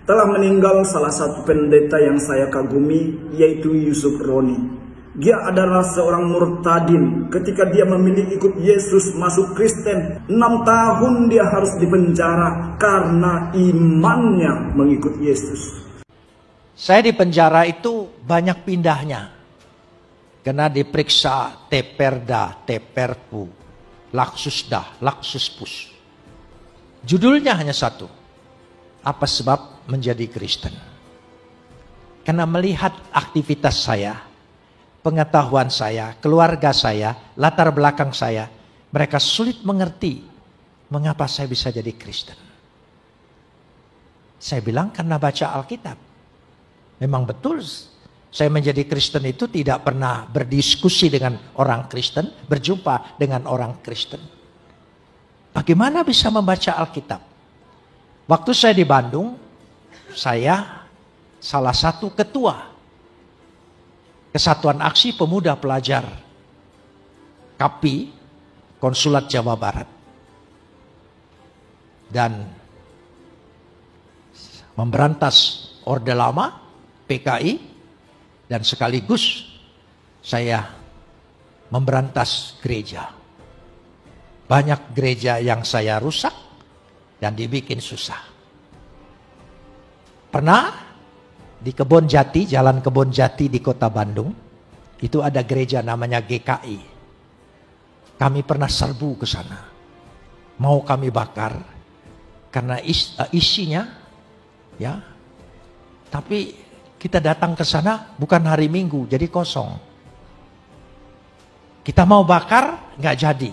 telah meninggal salah satu pendeta yang saya kagumi, yaitu Yusuf Roni. Dia adalah seorang murtadin. Ketika dia memilih ikut Yesus masuk Kristen, 6 tahun dia harus dipenjara karena imannya mengikut Yesus. Saya di penjara itu banyak pindahnya. Karena diperiksa Teperda, Teperpu, Laksusda, Laksuspus. Judulnya hanya satu. Apa sebab menjadi Kristen? Karena melihat aktivitas saya, pengetahuan saya, keluarga saya, latar belakang saya, mereka sulit mengerti mengapa saya bisa jadi Kristen. Saya bilang karena baca Alkitab. Memang betul, saya menjadi Kristen itu tidak pernah berdiskusi dengan orang Kristen, berjumpa dengan orang Kristen. Bagaimana bisa membaca Alkitab? Waktu saya di Bandung, saya salah satu ketua Kesatuan Aksi Pemuda Pelajar KAPI Konsulat Jawa Barat. Dan memberantas Orde Lama, PKI, dan sekaligus saya memberantas gereja. Banyak gereja yang saya rusak dan dibikin susah. Pernah di Kebon Jati, Jalan Kebon Jati di Kota Bandung, itu ada gereja namanya GKI. Kami pernah serbu ke sana. Mau kami bakar karena isinya ya. Tapi kita datang ke sana bukan hari Minggu, jadi kosong. Kita mau bakar, nggak jadi.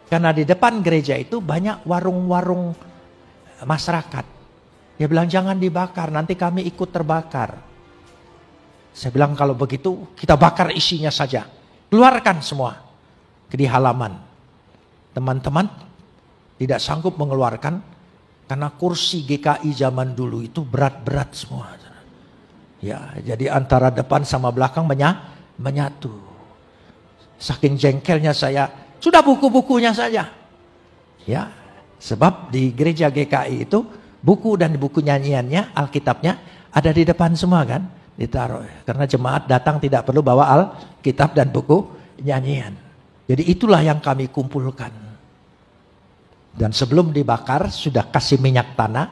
Karena di depan gereja itu banyak warung-warung masyarakat. Dia bilang jangan dibakar, nanti kami ikut terbakar. Saya bilang kalau begitu kita bakar isinya saja. Keluarkan semua di halaman. Teman-teman tidak sanggup mengeluarkan karena kursi GKI zaman dulu itu berat-berat semua. Ya, jadi antara depan sama belakang menyatu. Saking jengkelnya saya, sudah buku-bukunya saja. Ya, sebab di gereja GKI itu buku dan buku nyanyiannya, Alkitabnya ada di depan semua kan, ditaruh. Karena jemaat datang tidak perlu bawa Alkitab dan buku nyanyian. Jadi itulah yang kami kumpulkan. Dan sebelum dibakar sudah kasih minyak tanah.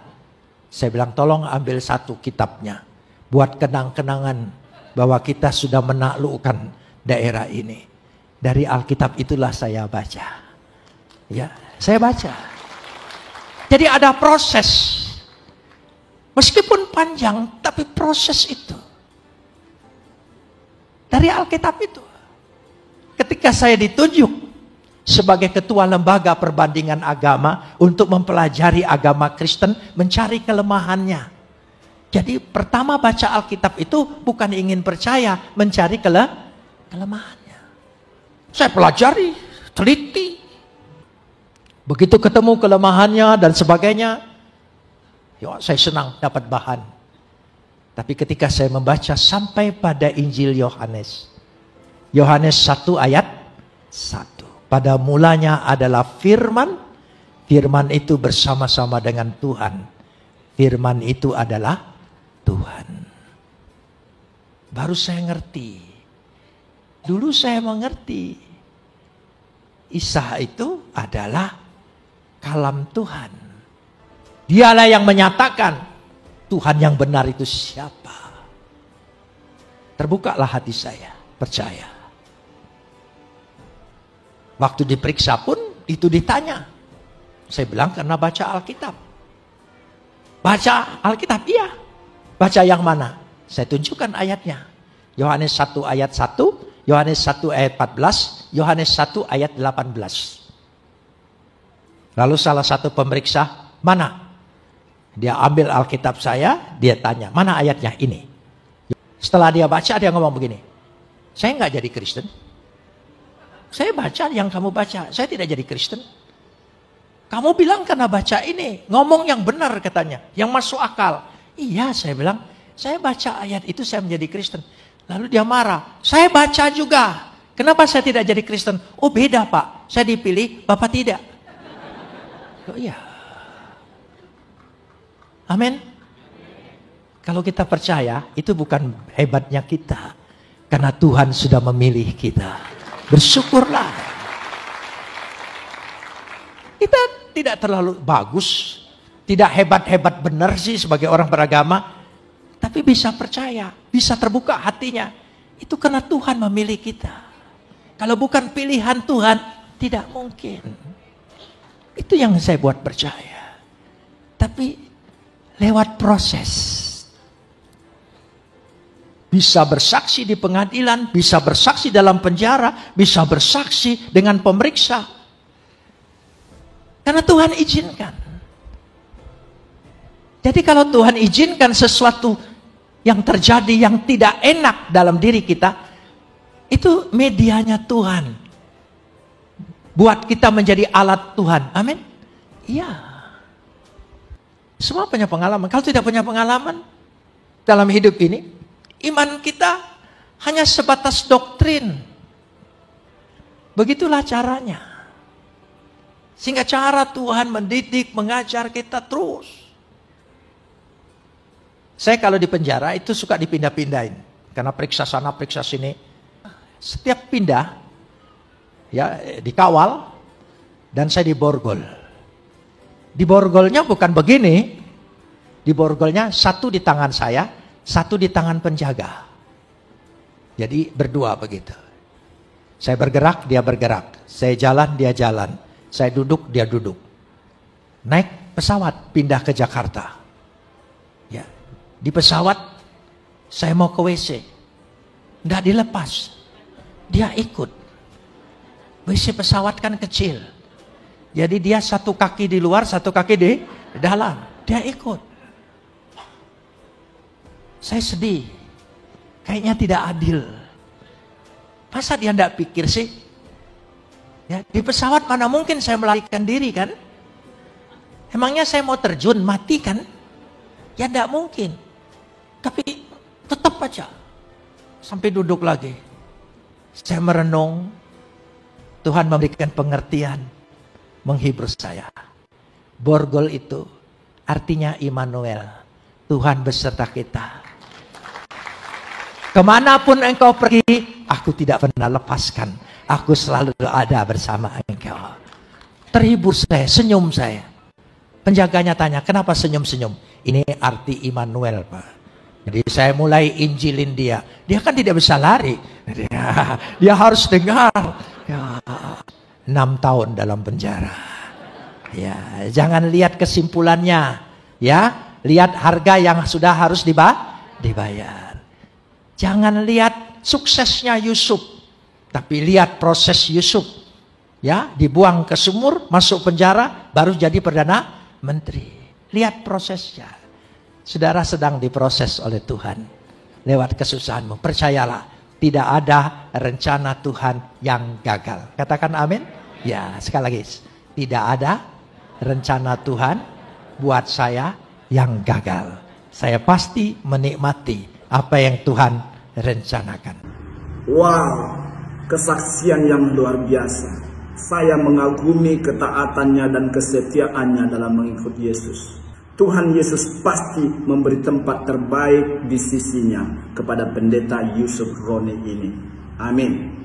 Saya bilang tolong ambil satu kitabnya. Buat kenang-kenangan bahwa kita sudah menaklukkan daerah ini. Dari Alkitab itulah saya baca. Ya, saya baca. Jadi ada proses. Meskipun panjang, tapi proses itu. Dari Alkitab itu. Ketika saya ditunjuk sebagai ketua lembaga perbandingan agama untuk mempelajari agama Kristen, mencari kelemahannya. Jadi pertama baca Alkitab itu bukan ingin percaya, mencari kelemahannya. Saya pelajari, teliti. Begitu ketemu kelemahannya dan sebagainya, ya saya senang dapat bahan. Tapi ketika saya membaca sampai pada Injil Yohanes, Yohanes 1 ayat 1. Pada mulanya adalah firman, firman itu bersama-sama dengan Tuhan. Firman itu adalah Tuhan. Baru saya ngerti. Dulu saya mengerti. Isa itu adalah kalam Tuhan. Dialah yang menyatakan Tuhan yang benar itu siapa. Terbukalah hati saya, percaya. Waktu diperiksa pun itu ditanya. Saya bilang karena baca Alkitab. Baca Alkitab, iya. Baca yang mana? Saya tunjukkan ayatnya. Yohanes 1 ayat 1, Yohanes 1 ayat 14, Yohanes 1 ayat 18. Lalu salah satu pemeriksa, mana? Dia ambil Alkitab saya, dia tanya, mana ayatnya? Ini. Setelah dia baca, dia ngomong begini, saya nggak jadi Kristen. Saya baca yang kamu baca, saya tidak jadi Kristen. Kamu bilang karena baca ini, ngomong yang benar katanya, yang masuk akal. Iya, saya bilang, saya baca ayat itu saya menjadi Kristen. Lalu dia marah, saya baca juga. Kenapa saya tidak jadi Kristen? Oh beda Pak, saya dipilih, Bapak tidak. Oh iya. Amin. Kalau kita percaya, itu bukan hebatnya kita. Karena Tuhan sudah memilih kita. Bersyukurlah. Kita tidak terlalu bagus, tidak hebat-hebat benar sih sebagai orang beragama. Tapi bisa percaya, bisa terbuka hatinya. Itu karena Tuhan memilih kita. Kalau bukan pilihan Tuhan, tidak mungkin. Itu yang saya buat percaya. Tapi lewat proses. Bisa bersaksi di pengadilan, bisa bersaksi dalam penjara, bisa bersaksi dengan pemeriksa. Karena Tuhan izinkan. Jadi kalau Tuhan izinkan sesuatu yang terjadi yang tidak enak dalam diri kita, itu medianya Tuhan. Buat kita menjadi alat Tuhan. Amin. Iya. Semua punya pengalaman. Kalau tidak punya pengalaman dalam hidup ini, iman kita hanya sebatas doktrin. Begitulah caranya. Sehingga cara Tuhan mendidik, mengajar kita terus. Saya kalau di penjara itu suka dipindah-pindahin. Karena periksa sana, periksa sini. Setiap pindah, ya dikawal, dan saya diborgol. Diborgolnya bukan begini. Diborgolnya satu di tangan saya, satu di tangan penjaga. Jadi berdua begitu. Saya bergerak, dia bergerak. Saya jalan, dia jalan. Saya duduk, dia duduk. Naik pesawat, pindah ke Jakarta. Ya, di pesawat, saya mau ke WC. Nggak dilepas. Dia ikut. WC pesawat kan kecil. Jadi dia satu kaki di luar, satu kaki di dalam. Dia ikut. Saya sedih. Kayaknya tidak adil. Masa dia tidak pikir sih? Ya, di pesawat mana mungkin saya melarikan diri kan? Emangnya saya mau terjun, mati kan? Ya tidak mungkin. Tapi tetap aja. Sampai duduk lagi. Saya merenung. Tuhan memberikan pengertian. Menghibur saya. Borgol itu artinya Immanuel. Tuhan beserta kita. Kemanapun engkau pergi, aku tidak pernah lepaskan. Aku selalu ada bersama engkau. Terhibur saya, senyum saya. Penjaganya tanya, kenapa senyum-senyum? Ini arti Immanuel, Pak. Jadi saya mulai injilin dia. Dia kan tidak bisa lari. Dia harus dengar. Ya, 6 tahun dalam penjara. Ya, jangan lihat kesimpulannya. Ya, lihat harga yang sudah harus dibayar. Jangan lihat suksesnya Yusuf, tapi lihat proses Yusuf. Ya, dibuang ke sumur, masuk penjara, baru jadi perdana menteri. Lihat prosesnya. Saudara sedang diproses oleh Tuhan lewat kesusahanmu. Percayalah, tidak ada rencana Tuhan yang gagal. Katakan amin. Ya, sekali lagi, tidak ada rencana Tuhan buat saya yang gagal. Saya pasti menikmati apa yang Tuhan rencanakan. Wow, kesaksian yang luar biasa. Saya mengagumi ketaatannya dan kesetiaannya dalam mengikut Yesus. Tuhan Yesus pasti memberi tempat terbaik di sisinya kepada pendeta Yusuf Roni ini. Amin.